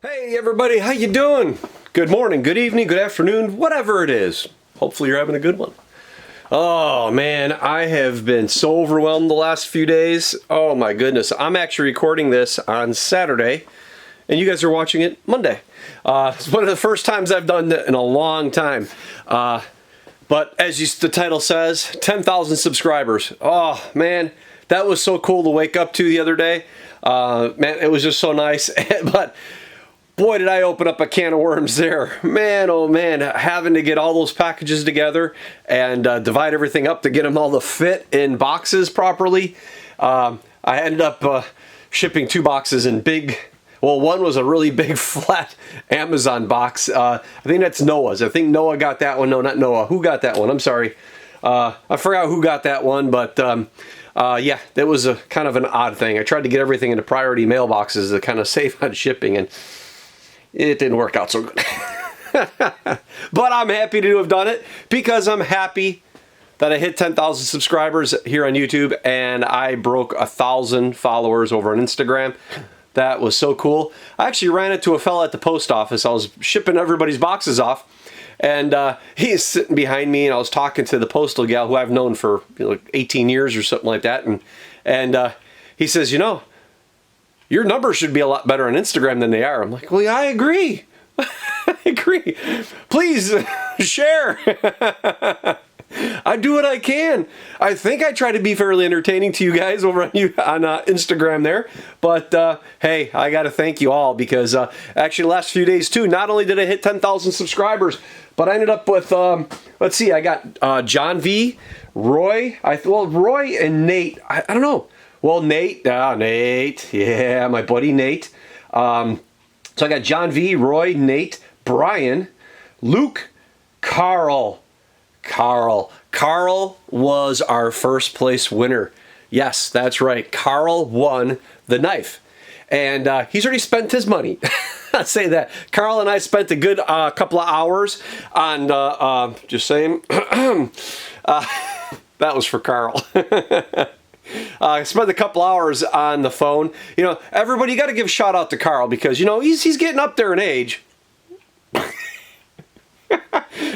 Hey everybody, how you doing? Good morning, good evening, good afternoon, whatever it is. Hopefully you're having a good one. Oh man, I have been so overwhelmed the last few days. Oh my goodness. I'm actually recording this on Saturday and you guys are watching it Monday. It's one of the first times I've done that in a long time. But as the title says, 10,000 subscribers. Oh man, that was so cool to wake up to the other day. Man, it was just so nice. But boy, did I open up a can of worms there. Man, oh man, having to get all those packages together and divide everything up to get them all to fit in boxes properly. I ended up shipping 2 boxes in big, well, one was a really big flat Amazon box. I think that's Noah's. I think Noah got that one. No, not Noah. Who got that one? I'm sorry. I forgot who got that one, but yeah, that was a kind of an odd thing. I tried to get everything into priority mailboxes to kind of save on shipping, and it didn't work out so good. But I'm happy to have done it because I'm happy that I hit 10,000 subscribers here on YouTube and I broke 1,000 followers over on Instagram. That was so cool. I actually ran into a fella at the post office. I was shipping everybody's boxes off and he's sitting behind me and I was talking to the postal gal who I've known for like 18 years or something like that. And he says, you know, your numbers should be a lot better on Instagram than they are. I'm like, well, yeah, I agree. I agree. Please share. I do what I can. I think I try to be fairly entertaining to you guys over on Instagram there. But hey, I got to thank you all because actually the last few days too, not only did I hit 10,000 subscribers, but I ended up with, let's see, I got John V, Roy, Roy and Nate. I don't know. Well, Nate, yeah, my buddy Nate. So I got John V, Roy, Nate, Brian, Luke, Carl. Carl was our first place winner. Yes, that's right. Carl won the knife. And he's already spent his money. I'd say that. Carl and I spent a good couple of hours on, just saying, that was for Carl. I spent a couple hours on the phone. You know, everybody, you got to give a shout out to Carl because, you know, he's getting up there in age.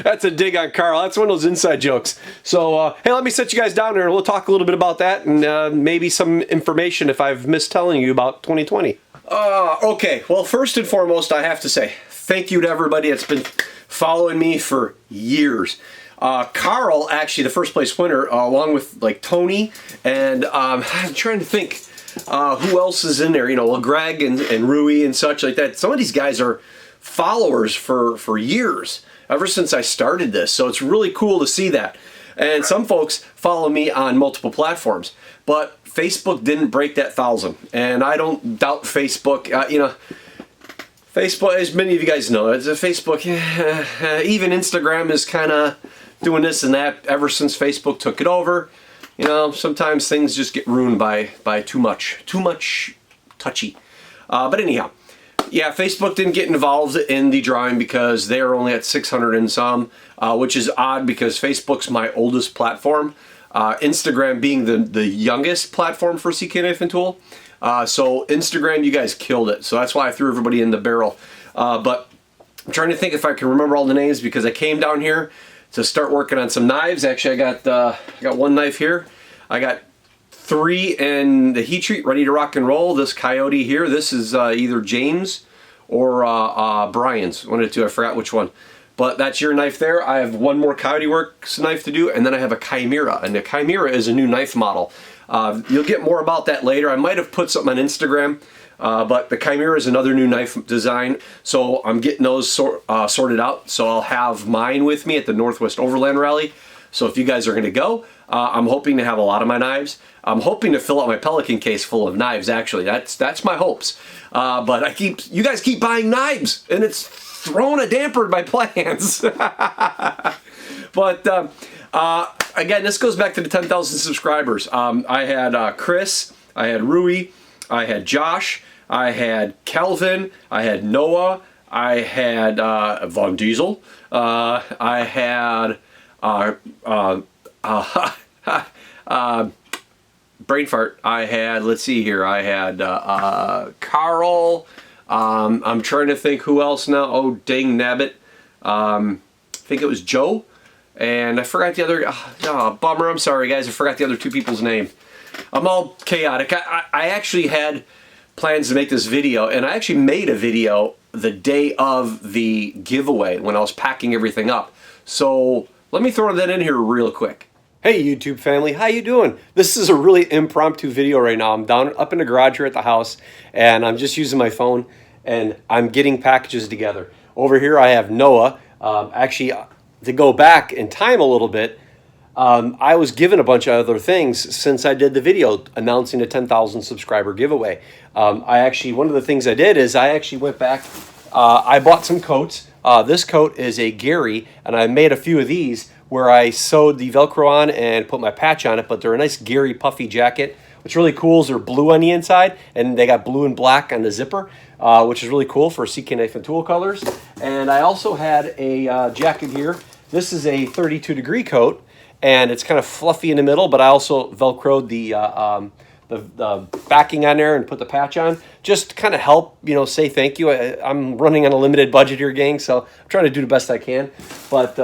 That's a dig on Carl. That's one of those inside jokes. So, hey, let me sit you guys down there and we'll talk a little bit about that and maybe some information if I've missed telling you about 2020. Okay, well, first and foremost, I have to say thank you to everybody that's been following me for years. Carl, actually, the first place winner, along with like Tony, and I'm trying to think who else is in there. You know, well, Greg and Rui and such like that. Some of these guys are followers for years, ever since I started this. So it's really cool to see that. And some folks follow me on multiple platforms, but Facebook didn't break that 1,000. And I don't doubt Facebook. You know, Facebook, as many of you guys know, it's a Facebook. Even Instagram is kind of doing this and that ever since Facebook took it over. You know, sometimes things just get ruined by too much touchy. But anyhow, yeah, Facebook didn't get involved in the drawing because they are only at 600 and some, which is odd because Facebook's my oldest platform. Instagram being the youngest platform for CK Knife and Tool. So Instagram, you guys killed it. So that's why I threw everybody in the barrel. But I'm trying to think if I can remember all the names because I came down here to start working on some knives. Actually, I got one knife here. I got 3 in the heat treat ready to rock and roll. This Coyote here, this is either James or Brian's. One of the two, I forgot which one. But that's your knife there. I have one more Coyote Works knife to do, and then I have a Chimera. And the Chimera is a new knife model. You'll get more about that later. I might have put something on Instagram. But the Chimera is another new knife design, so I'm getting those sorted out. So I'll have mine with me at the Northwest Overland Rally. So if you guys are going to go, I'm hoping to have a lot of my knives. I'm hoping to fill out my Pelican case full of knives. Actually, that's my hopes. But you guys keep buying knives, and it's throwing a damper in my plans. But again, this goes back to the 10,000 subscribers. I had Chris, I had Rui, I had Josh, I had Kelvin, I had Noah, I had Von Diesel, I had brain fart. I had, let's see here, I had Carl, I'm trying to think who else now. Oh, dang nabbit. I think it was Joe. And I forgot the other, bummer, I'm sorry guys, I forgot the other two people's name. I'm all chaotic. I actually had plans to make this video, and I actually made a video the day of the giveaway when I was packing everything up. So let me throw that in here real quick. Hey YouTube family, how you doing? This is a really impromptu video right now. I'm down up in the garage here at the house, and I'm just using my phone, and I'm getting packages together. Over here I have Noah. Actually, to go back in time a little bit, I was given a bunch of other things since I did the video announcing a 10,000 subscriber giveaway. One of the things I did is I actually went back, I bought some coats. This coat is a Gary, and I made a few of these where I sewed the Velcro on and put my patch on it, but they're a nice Gary puffy jacket. What's really cool is they're blue on the inside, and they got blue and black on the zipper, which is really cool for CK Knife and Tool colors. And I also had a jacket here. This is a 32-degree coat, and it's kind of fluffy in the middle, but I also Velcroed the backing on there and put the patch on, just to kind of help, say thank you. I'm running on a limited budget here, gang, so I'm trying to do the best I can. But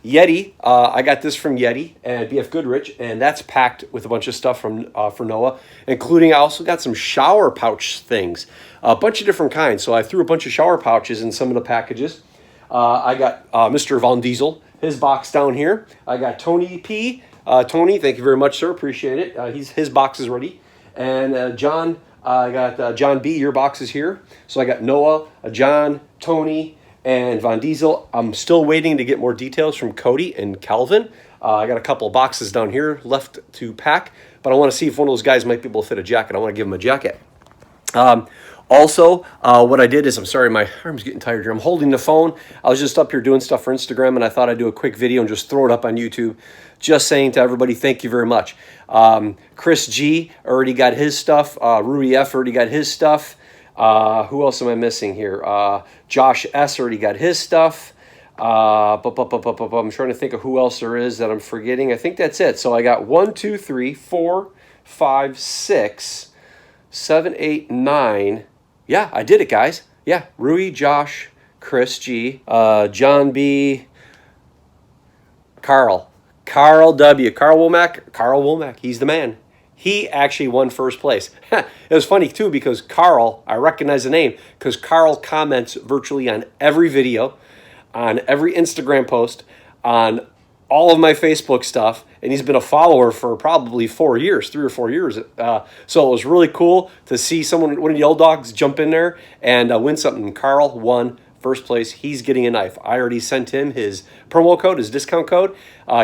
Yeti, I got this from Yeti and BF Goodrich, and that's packed with a bunch of stuff from for Noah, including I also got some shower pouch things, a bunch of different kinds. So I threw a bunch of shower pouches in some of the packages. I got Mr. Von Diesel, his box down here. I got Tony P. Tony, thank you very much, sir. Appreciate it. His box is ready. And John, I got John B. Your box is here. So I got Noah, John, Tony, and Von Diesel. I'm still waiting to get more details from Cody and Calvin. I got a couple of boxes down here left to pack, but I want to see if one of those guys might be able to fit a jacket. I want to give him a jacket. Also, what I did is, I'm sorry, my arm's getting tired here. I'm holding the phone. I was just up here doing stuff for Instagram, and I thought I'd do a quick video and just throw it up on YouTube. Just saying to everybody, thank you very much. Chris G already got his stuff. Rui F already got his stuff. Who else am I missing here? Josh S already got his stuff. I'm trying to think of who else there is that I'm forgetting. I think that's it. So I got 1, 2, 3, 4, 5, 6, 7, 8, 9. Yeah, I did it, guys. Yeah, Rui, Josh, Chris G, John B, Carl W, Carl Womack, he's the man. He actually won first place. It was funny too, because Carl, I recognize the name, because Carl comments virtually on every video, on every Instagram post, on all of my Facebook stuff, and he's been a follower for probably 3 or 4 years. So it was really cool to see one of the old dogs jump in there and win something. Carl won first place. He's getting a knife. I already sent him his promo code, his discount code.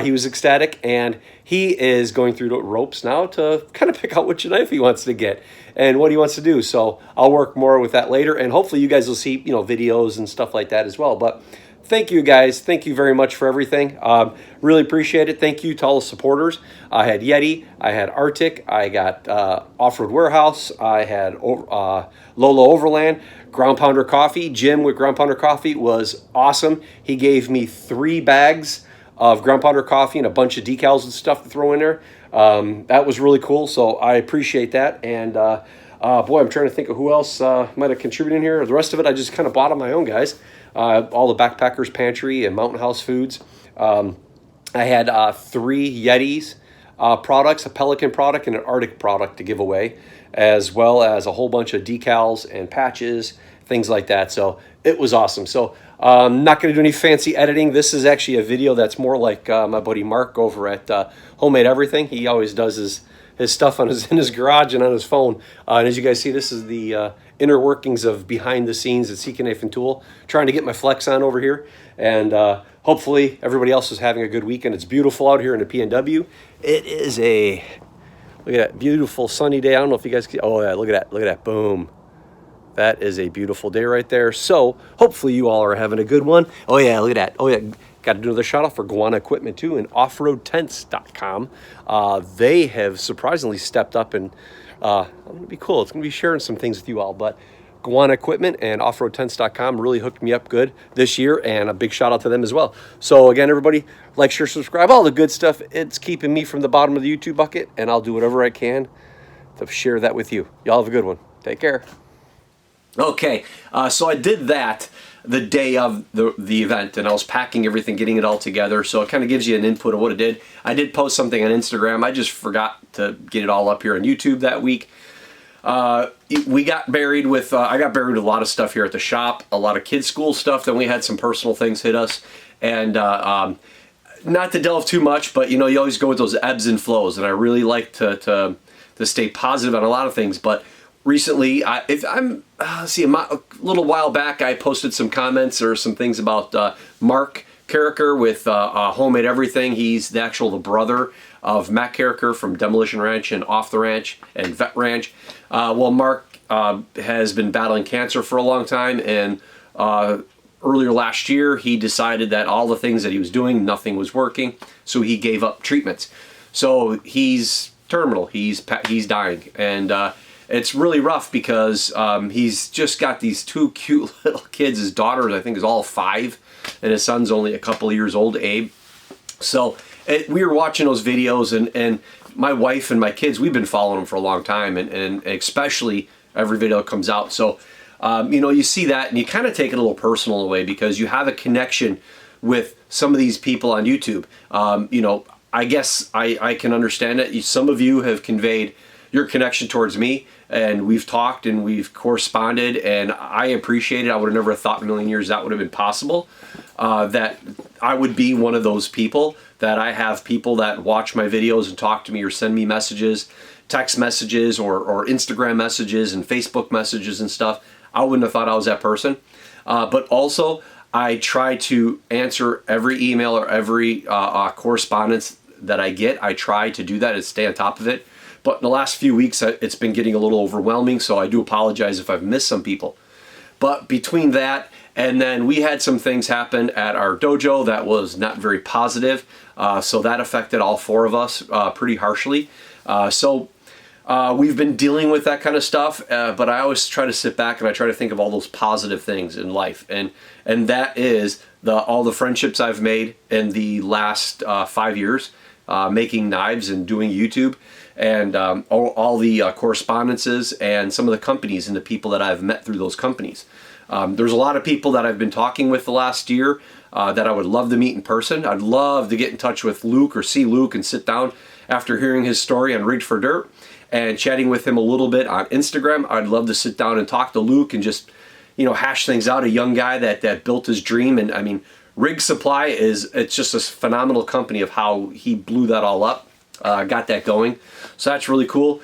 He was ecstatic, and he is going through the ropes now to kind of pick out which knife he wants to get and what he wants to do. So I'll work more with that later, and hopefully you guys will see videos and stuff like that as well. But thank you guys. Thank you very much for everything. Really appreciate it. Thank you to all the supporters. I had Yeti. I had Arctic. I got Off-Road Warehouse. I had Lola Overland. Ground Pounder Coffee. Jim with Ground Pounder Coffee was awesome. He gave me 3 bags of Ground Pounder Coffee and a bunch of decals and stuff to throw in there. That was really cool, so I appreciate that. And boy, I'm trying to think of who else might have contributed in here. The rest of it I just kind of bought on my own, guys. All the Backpackers Pantry and Mountain House Foods. I had 3 Yetis products, a Pelican product and an Arctic product to give away, as well as a whole bunch of decals and patches, things like that. So it was awesome. So I'm not going to do any fancy editing. This is actually a video that's more like my buddy Mark over at Homemade Everything. He always does his stuff in his garage and on his phone. And as you guys see, this is the inner workings of behind the scenes at CK Knife and Tool. Trying to get my flex on over here. And hopefully everybody else is having a good weekend. It's beautiful out here in the PNW. It is a, look at that beautiful sunny day. I don't know if you guys can, oh yeah, look at that, boom. That is a beautiful day right there. So hopefully you all are having a good one. Oh yeah, look at that. Oh yeah, got to do another shout out for Guana Equipment too and offroadtents.com. They have surprisingly stepped up, and it's going to be cool. It's going to be sharing some things with you all, but Guana Equipment and offroadtents.com really hooked me up good this year, and a big shout out to them as well. So again, everybody, like, share, subscribe, all the good stuff. It's keeping me from the bottom of the YouTube bucket, and I'll do whatever I can to share that with you. Y'all have a good one. Take care. Okay, so I did that the day of the event, and I was packing everything, getting it all together, so it kind of gives you an input of what it did. I did post something on Instagram. I just forgot to get it all up here on YouTube that week. We got buried with, I got buried with a lot of stuff here at the shop, a lot of kids' school stuff. Then we had some personal things hit us, and not to delve too much, but you know, you always go with those ebbs and flows, and I really like to stay positive on a lot of things. But recently, a little while back, I posted some comments or some things about Mark Carricker with Homemade Everything. He's the brother of Matt Carricker from Demolition Ranch and Off the Ranch and Vet Ranch. Well, Mark has been battling cancer for a long time, and earlier last year, he decided that all the things that he was doing, nothing was working, so he gave up treatments. So he's terminal. He's dying, and it's really rough because he's just got these two cute little kids. His daughter, I think, is all 5, and his son's only a couple of years old, Abe. So we were watching those videos, and my wife and my kids, we've been following him for a long time, and especially every video that comes out. So, you know, you see that, and you kind of take it a little personal in a way because you have a connection with some of these people on YouTube. You know, I guess I can understand it. Some of you have conveyed your connection towards me, and we've talked and we've corresponded, and I appreciate it. I would have never thought in a million years that would have been possible, that I would be one of those people, that I have people that watch my videos and talk to me or send me messages, text messages or Instagram messages and Facebook messages and stuff. I wouldn't have thought I was that person. But also, I try to answer every email or every correspondence that I get. I try to do that and stay on top of it. But in the last few weeks, it's been getting a little overwhelming, so I do apologize if I've missed some people. But between that, and then we had some things happen at our dojo that was not very positive, so that affected all 4 of us pretty harshly. So we've been dealing with that kind of stuff, but I always try to sit back and I try to think of all those positive things in life, and that is all the friendships I've made in the last 5 years, making knives and doing YouTube, and all the correspondences and some of the companies and the people that I've met through those companies. There's a lot of people that I've been talking with the last year that I would love to meet in person. I'd love to get in touch with Luke or see Luke and sit down after hearing his story on Rigged for Dirt and chatting with him a little bit on Instagram. I'd love to sit down and talk to Luke and just, you know, hash things out. A young guy that built his dream. And I mean, Rig Supply it's just a phenomenal company of how he blew that all up, got that going. So that's really cool.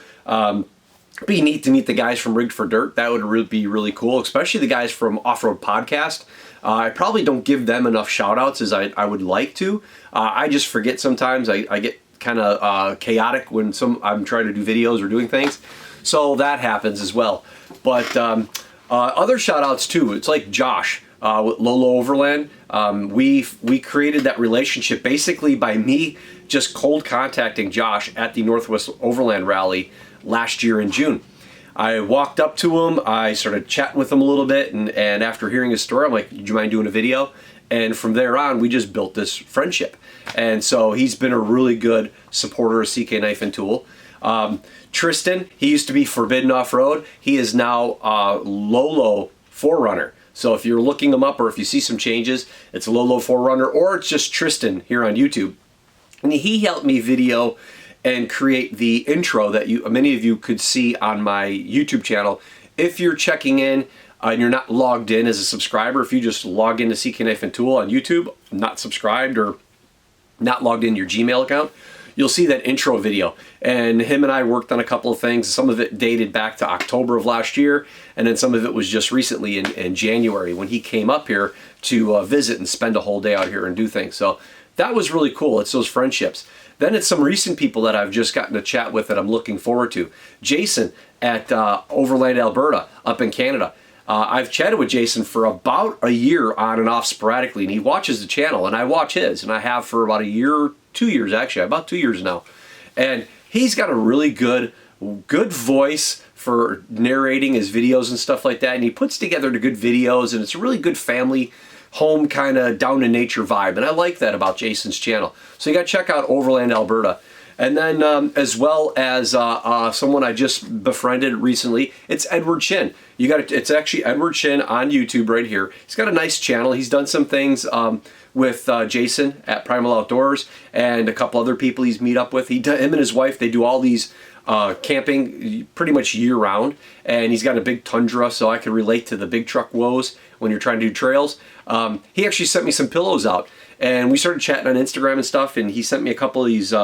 Be neat to meet the guys from Rigged for Dirt. That would be really cool, especially the guys from Off-Road Podcast. I probably don't give them enough shout outs as I would like to. I just forget sometimes. I get kind of chaotic when I'm trying to do videos or doing things. So that happens as well. But other shout outs too. It's like Josh with Lolo Overland. We created that relationship basically by me just cold contacting Josh at the Northwest Overland Rally last year in June. I walked up to him, I started chatting with him a little bit, and after hearing his story, I'm like, "Do you mind doing a video?" And from there on, we just built this friendship. And so he's been a really good supporter of CK Knife and Tool. Tristan, he used to be Forbidden Off-Road. He is now Lolo Forerunner. So if you're looking him up or if you see some changes, it's Lolo Forerunner, or it's just Tristan here on YouTube. And he helped me video and create the intro that many of you could see on my YouTube channel. If you're checking in and you're not logged in as a subscriber, if you just log into CK Knife and Tool on YouTube, not subscribed or not logged in your Gmail account, you'll see that intro video. And him and I worked on a couple of things. Some of it dated back to October of last year, and then some of it was just recently in January when he came up here to visit and spend a whole day out here and do things. So that was really cool. It's those friendships. Then it's some recent people that I've just gotten to chat with that I'm looking forward to. Jason at Overland Alberta up in Canada. I've chatted with Jason for about a year on and off sporadically, and he watches the channel, and I watch his, and I have for about a year, 2 years actually, about 2 years now. And he's got a really good voice for narrating his videos and stuff like that, and he puts together the good videos, and it's a really good family home kind of down to nature vibe, and I like that about Jason's channel. So you got to check out Overland Alberta. And then as well as someone I just befriended recently, it's Edward Chin. It's actually Edward Chin on YouTube right here. He's got a nice channel. He's done some things with Jason at Primal Outdoors and a couple other people he's meet up with. Him and his wife, they do all these camping pretty much year round, and he's got a big Tundra, so I can relate to the big truck woes when you're trying to do trails. He actually sent me some pillows out, and we started chatting on Instagram and stuff, and he sent me a couple of these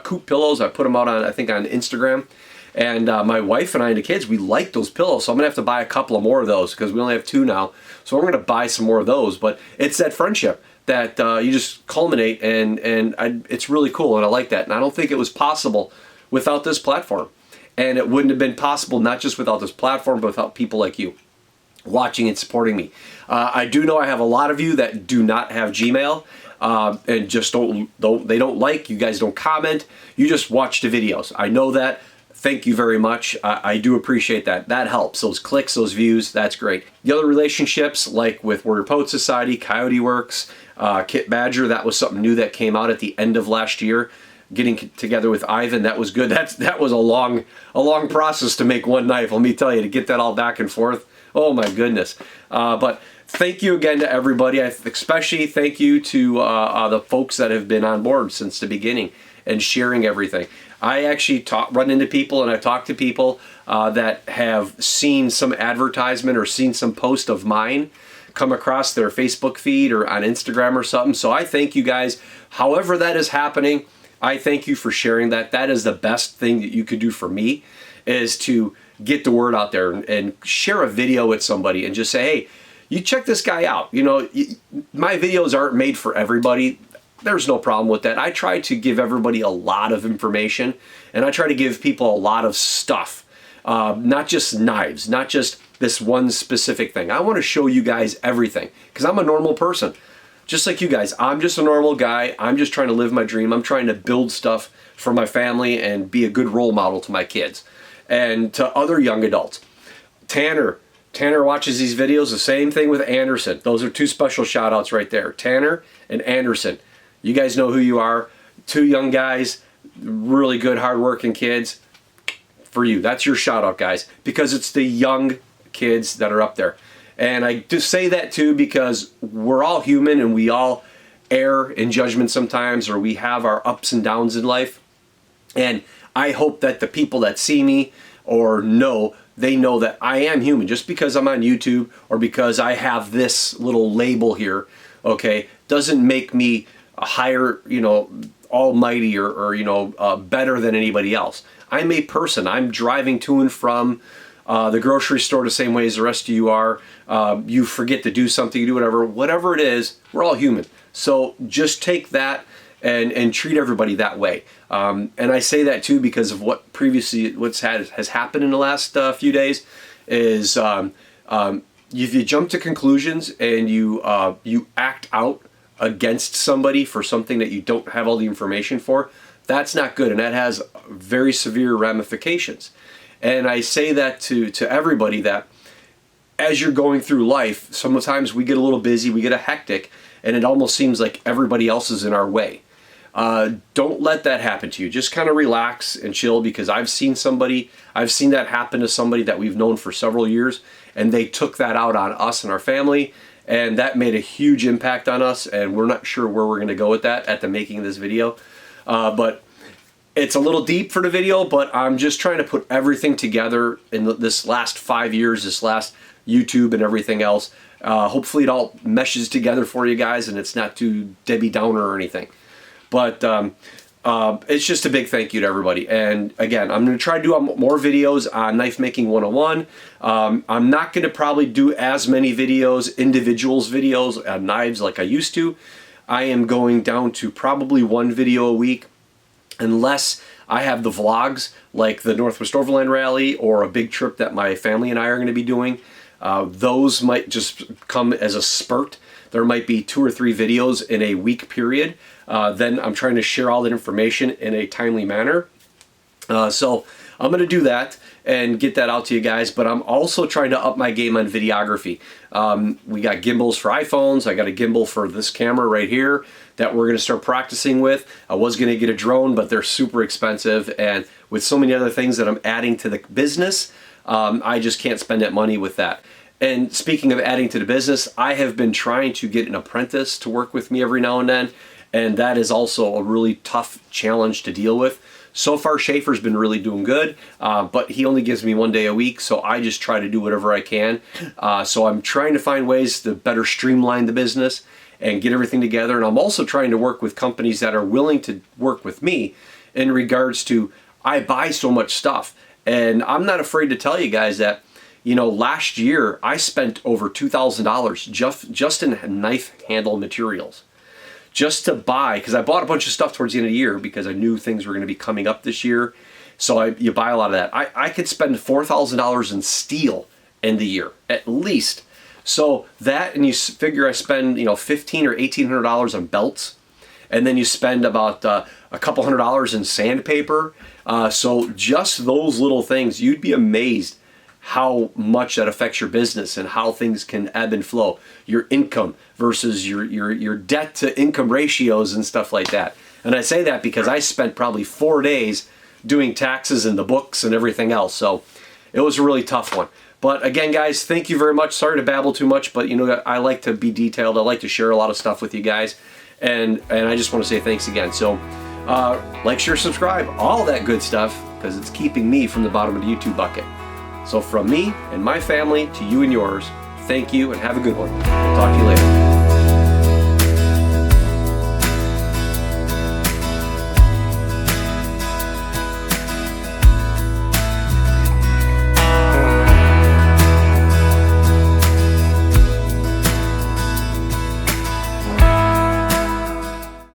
Coop pillows. I put them out on, I think, on Instagram, and my wife and I and the kids, we like those pillows, so I'm gonna have to buy a couple of more of those because we only have 2 now, so we're gonna buy some more of those. But it's that friendship that you just culminate, and it's really cool, and I like that. And I don't think it was possible without this platform, and it wouldn't have been possible not just without this platform, but without people like you watching and supporting me. I do know I have a lot of you that do not have Gmail and just don't like, you guys don't comment, you just watch the videos. I know that. Thank you very much. I do appreciate that. That helps. Those clicks, those views, that's great. The other relationships, like with Warrior Poet Society, Coyote Works, Kit Badger, that was something new that came out at the end of last year. Getting together with Ivan, that was good. That was a long process to make one knife. Let me tell you, to get that all back and forth. Oh my goodness. But thank you again to everybody. Especially thank you to the folks that have been on board since the beginning and sharing everything. I actually run into people, and I talk to people that have seen some advertisement or seen some post of mine come across their Facebook feed or on Instagram or something. So I thank you guys. However that is happening, I thank you for sharing that. That is the best thing that you could do for me, is to get the word out there and share a video with somebody and just say, hey, you check this guy out. You know, my videos aren't made for everybody. There's no problem with that. I try to give everybody a lot of information, and I try to give people a lot of stuff, not just knives, not just this one specific thing. I want to show you guys everything because I'm a normal person. Just like you guys, I'm just a normal guy. I'm just trying to live my dream. I'm trying to build stuff for my family and be a good role model to my kids and to other young adults. Tanner watches these videos. The same thing with Anderson. Those are 2 special shout outs right there. Tanner and Anderson. You guys know who you are. 2 young guys, really good, hardworking kids. For you, that's your shout out, guys, because it's the young kids that are up there. And I just say that too because we're all human and we all err in judgment sometimes, or we have our ups and downs in life. And I hope that the people that see me or know, they know that I am human. Just because I'm on YouTube or because I have this little label here, okay, doesn't make me a higher, almighty or better than anybody else. I'm a person. I'm driving to and from the grocery store the same way as the rest of you are. You forget to do something, you do whatever it is, we're all human. So just take that and treat everybody that way. And I say that too because of what has happened in the last few days is if you jump to conclusions and you act out against somebody for something that you don't have all the information for, that's not good, and that has very severe ramifications. And I say that to everybody, that as you're going through life, sometimes we get a little busy, we get a hectic, and it almost seems like everybody else is in our way. Don't let that happen to you. Just kind of relax and chill, because I've seen that happen to somebody that we've known for several years, and they took that out on us and our family, and that made a huge impact on us, and we're not sure where we're going to go with that at the making of this video. But it's a little deep for the video, but I'm just trying to put everything together in this last 5 years, this last YouTube and everything else. Hopefully it all meshes together for you guys and it's not too Debbie Downer or anything. But it's just a big thank you to everybody. And again, I'm going to try to do more videos on Knife Making 101. I'm not going to probably do as many videos, individuals videos on knives like I used to. I am going down to probably 1 video a week, unless I have the vlogs like the Northwest Overland Rally or a big trip that my family and I are going to be doing. Those might just come as a spurt. There might be 2 or 3 videos in a week period. Then I'm trying to share all that information in a timely manner. So I'm going to do that and get that out to you guys, but I'm also trying to up my game on videography. We got gimbals for iPhones. I got a gimbal for this camera right here that we're going to start practicing with. I was going to get a drone, but they're super expensive, and with so many other things that I'm adding to the business, I just can't spend that money with that. And speaking of adding to the business, I have been trying to get an apprentice to work with me every now and then, and that is also a really tough challenge to deal with. So far, Schaefer's been really doing good, but he only gives me 1 day a week, so I just try to do whatever I can. So I'm trying to find ways to better streamline the business and get everything together. And I'm also trying to work with companies that are willing to work with me in regards to, I buy so much stuff. And I'm not afraid to tell you guys that, you know, last year I spent over $2,000 just in knife handle materials. Just to buy, because I bought a bunch of stuff towards the end of the year because I knew things were going to be coming up this year. So you buy a lot of that. I could spend $4,000 in steel in the year, at least. So that, and you figure I spend, you know, $1,500 or $1,800 on belts, and then you spend about a couple $100 in sandpaper. So just those little things, you'd be amazed how much that affects your business and how things can ebb and flow. Your income versus your debt to income ratios and stuff like that. And I say that because I spent probably 4 days doing taxes and the books and everything else. So it was a really tough one. But again, guys, thank you very much. Sorry to babble too much, but you know, I like to be detailed. I like to share a lot of stuff with you guys. And I just want to say thanks again. So like, share, subscribe, all that good stuff, because it's keeping me from the bottom of the YouTube bucket. So from me and my family to you and yours, thank you and have a good one. Talk to you later.